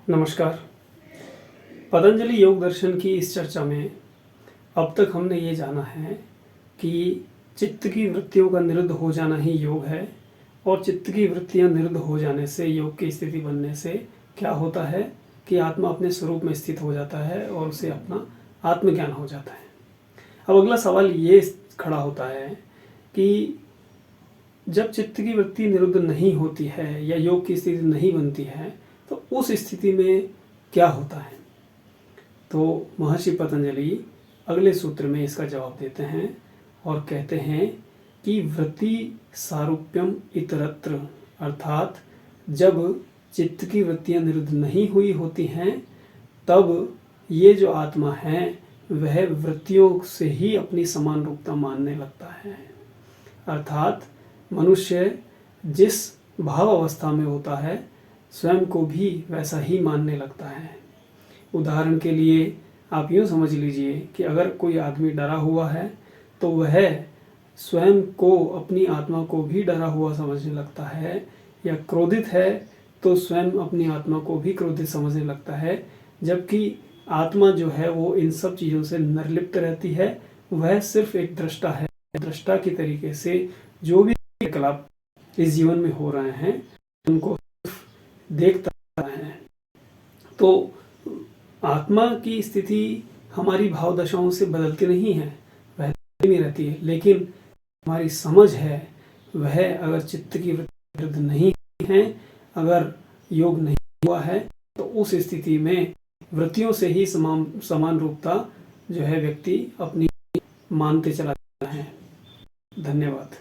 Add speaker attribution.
Speaker 1: नमस्कार। पतंजलि योग दर्शन की इस चर्चा में अब तक हमने ये जाना है कि चित्त की वृत्तियों का निरुद्ध हो जाना ही योग है और चित्त की वृत्तियां निरुद्ध हो जाने से, योग की स्थिति बनने से क्या होता है कि आत्मा अपने स्वरूप में स्थित हो जाता है और उसे अपना आत्मज्ञान हो जाता है। अब अगला सवाल ये खड़ा होता है कि जब चित्त की वृत्ति निरुद्ध नहीं होती है या योग की स्थिति नहीं बनती है तो उस स्थिति में क्या होता है। तो महर्षि पतंजलि अगले सूत्र में इसका जवाब देते हैं और कहते हैं कि वृत्ति सारूप्यम इतरत्र, अर्थात जब चित्त की वृत्तियां निरुद्ध नहीं हुई होती हैं तब ये जो आत्मा है वह वृत्तियों से ही अपनी समान रूपता मानने लगता है। अर्थात मनुष्य जिस भाव अवस्था में होता है स्वयं को भी वैसा ही मानने लगता है। उदाहरण के लिए आप यूँ समझ लीजिए कि अगर कोई आदमी डरा हुआ है तो वह स्वयं को, अपनी आत्मा को भी डरा हुआ समझने लगता है, या क्रोधित है तो स्वयं अपनी आत्मा को भी क्रोधित समझने लगता है, जबकि आत्मा जो है वो इन सब चीज़ों से निर्लिप्त रहती है। वह सिर्फ एक दृष्टा है। दृष्टा की तरीके से जो भी क्रियाकलाप इस जीवन में हो रहे हैं उनको देखता है। तो आत्मा की स्थिति हमारी भाव दशाओं से बदलती नहीं है, वह नहीं रहती है, लेकिन हमारी समझ है वह अगर चित्त की वृत्ति नहीं है, अगर योग नहीं हुआ है तो उस स्थिति में वृत्तियों से ही समान रूपता जो है व्यक्ति अपनी मानते चला जाता है। धन्यवाद।